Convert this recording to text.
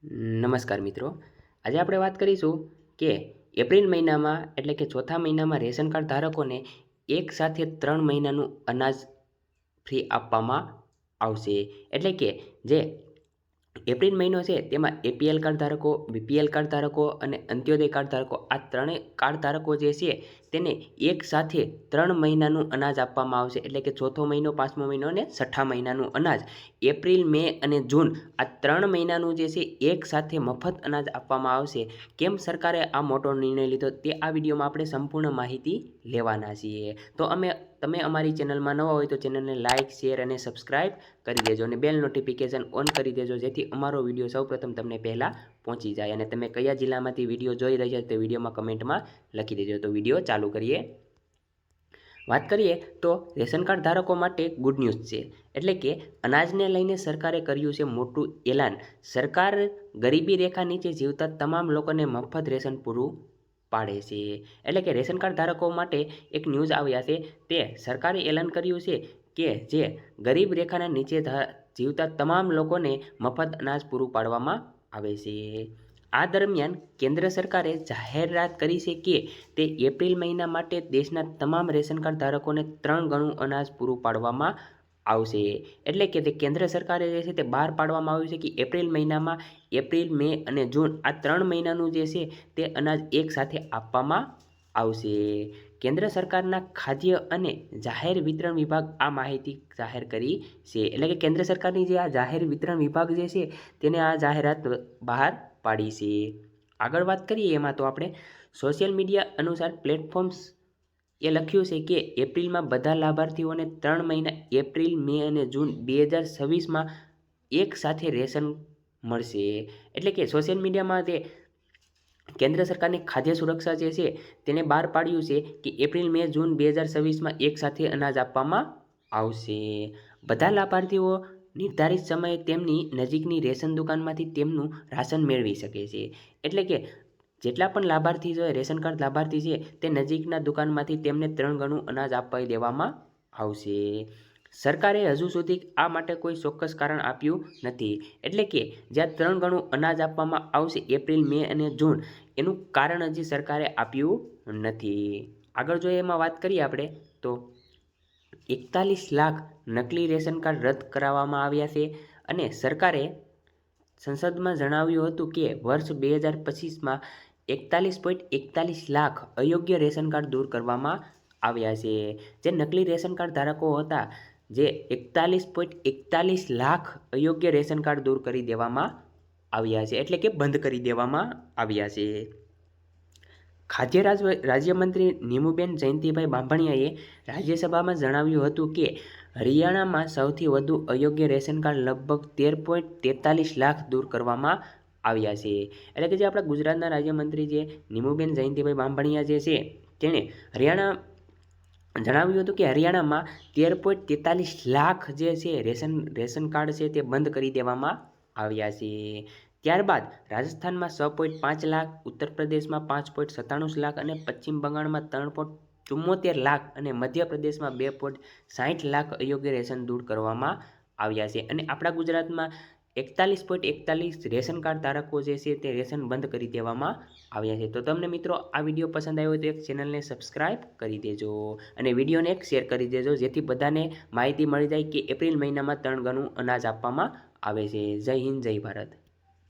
નમસ્કાર મિત્રો, આજે આપણે વાત કરીશું કે એપ્રિલ મહિનામાં એટલે કે ચોથા મહિનામાં રેશન કાર્ડ ધારકોને એક સાથે 3 મહિનાનું અનાજ ફ્રી આપવામાં આવશે. એટલે કે જે એપ્રિલ મહિનો છે તેમાં એપીએલ કાર્ડ ધારકો, બીપીએલ કાર્ડ ધારકો અને અંત્યોદય કાર્ડ ધારકો, આ ત્રણેય કાર્ડ ધારકો જે છે તેને એક સાથે 3 મહિનાનું અનાજ આપવામાં આવશે. એટલે કે ચોથો મહિનો, પાંચમો મહિનો અને છઠ્ઠા મહિનાનું અનાજ એપ્રિલ, મે અને જૂન આ 3 મહિનાનું જે છે એક સાથે મફત અનાજ આપવામાં આવશે. કેમ સરકારે આ મોટો નિર્ણય લીધો તે આ વિડીયોમાં આપણે સંપૂર્ણ માહિતી લેવાના છીએ. તો તમે અમારી ચેનલમાં નવા હોય તો ચેનલને લાઇક, શેર અને સબસ્ક્રાઈબ કરી દેજો અને બેલ નોટિફિકેશન ઓન કરી દેજો, જેથી અમારો વિડીયો સૌપ્રથમ તમને પહેલાં પહોંચી જાય. અને તમે કયા જિલ્લામાંથી વિડીયો જોઈ રહ્યા છો તે વિડીયોમાં કમેન્ટમાં લખી દેજો. તો વિડીયો ચાલુ કરીએ. વાત કરીએ તો રેશન કાર્ડ ધારકો માટે ગુડ ન્યૂઝ છે. એટલે કે અનાજને લઈને સરકારે કર્યું છે મોટું એલાન. સરકાર ગરીબી રેખા નીચે જીવતા તમામ લોકોને મફત રેશન પૂરું પાડે છે. એટલે કે રેશન કાર્ડ ધારકો માટે એક ન્યૂઝ આવ્યા છે. તે સરકારે એલાન કર્યું છે કે જે ગરીબ રેખાના નીચે જીવતા તમામ લોકોને મફત અનાજ પૂરું પાડવામાં આવે છે. આ દરમિયાન કેન્દ્ર સરકારે જાહેરાત કરી છે કે તે એપ્રિલ મહિના માટે દેશના તમામ રેશન કાર્ડ ધારકોને 3 ગણું અનાજ પૂરું પાડવામાં આવશે. એટલે કે તે કેન્દ્ર સરકારે જે છે તે બહાર પાડવામાં આવ્યું છે કે એપ્રિલ મહિનામાં એપ્રિલ, મે અને જૂન આ 3 મહિનાનું જે છે તે અનાજ એક સાથે આપવામાં આવશે. કેન્દ્ર સરકારના ખાદ્ય અને જાહેર વિતરણ વિભાગ આ માહિતી જાહેર કરી છે. એટલે કે કેન્દ્ર સરકારની જે આ જાહેર વિતરણ વિભાગ જે છે તેને આ જાહેરાત બહાર પાડી છે. આગળ વાત કરીએ એમાં તો આપણે સોશિયલ મીડિયા અનુસાર પ્લેટફોર્મ્સ એ લખ્યું છે કે એપ્રિલમાં બધા લાભાર્થીઓને 3 મહિના એપ્રિલ, મે અને જૂન 2026માં એક સાથે રેશન મળશે. એટલે કે સોશિયલ મીડિયામાં તે કેન્દ્ર સરકારની ખાદ્ય સુરક્ષા જે છે તેને બહાર પાડ્યું છે કે એપ્રિલ, મે, જૂન 2026માં એક સાથે અનાજ આપવામાં આવશે. બધા લાભાર્થીઓ નિર્ધારિત સમયે તેમની નજીકની રેશન દુકાનમાંથી તેમનું રાશન મેળવી શકે છે. એટલે કે જેટલા પણ લાભાર્થી છે, રેશન કાર્ડ લાભાર્થી છે, તે નજીકના દુકાનમાંથી તેમને 3 ગણું અનાજ આપી દેવામાં આવશે. સરકારે હજુ સુધી આ માટે કોઈ ચોક્કસ કારણ આપ્યું નથી. એટલે કે જ્યાં 3 ગણું અનાજ આપવામાં આવશે એપ્રિલ, મે અને જૂન, એનું કારણ હજી સરકારે આપ્યું નથી. આગળ જોઈએ એમાં વાત કરીએ આપણે તો 41 લાખ નકલી રેશન કાર્ડ રદ કરાવવામાં આવ્યા છે. અને સરકારે સંસદમાં જણાવ્યું હતું કે વર્ષ 2025માં 41.41 લાખ અયોગ્ય રેશન કાર્ડ દૂર કરવામાં આવ્યા છે. જે નકલી રેશન કાર્ડ ધારકો હતા, જે 41.41 લાખ અયોગ્ય રેશન કાર્ડ દૂર કરી દેવામાં આવ્યા છે. એટલે કે બંધ કરી દેવામાં આવ્યા છે. ખાદ્ય રાજ્યમંત્રી નીમુબેન જયંતિભાઈ બાંભણિયાએ રાજ્યસભામાં જણાવ્યું હતું કે હરિયાણામાં સૌથી વધુ અયોગ્ય રેશન કાર્ડ લગભગ 13.43 લાખ દૂર કરવામાં આવ્યા છે. એટલે કે જે આપણા ગુજરાતના રાજ્યમંત્રી જે નીમુબેન જયંતિભાઈ બાંભણિયા જે છે તેણે જણાવ્યું હતું કે હરિયાણામાં 13.43 લાખ જે છે રેશન કાર્ડ છે તે બંધ કરી દેવામાં આવ્યા છે. ત્યારબાદ રાજસ્થાનમાં 6.5 લાખ, ઉત્તર પ્રદેશમાં 5.97 લાખ અને પશ્ચિમ બંગાળમાં 3.74 લાખ અને મધ્યપ્રદેશમાં 2.60 લાખ અયોગ્ય રેશન દૂર કરવામાં આવ્યા છે. અને આપણા ગુજરાતમાં 41.41 રેશન કાર્ડ ધારકો જે છે તે રેશન બંધ કરી દેવામાં આવ્યા છે. તો તમને મિત્રો આ વિડીયો પસંદ આવ્યો હોય તો એક ચેનલને સબસ્ક્રાઈબ કરી દેજો અને વિડીયોને એક શેર કરી દેજો, જેથી બધાને માહિતી મળી જાય કે એપ્રિલ મહિનામાં 3 ગણું અનાજ આપવામાં આવે છે. જય હિન્દ, જય ભારત.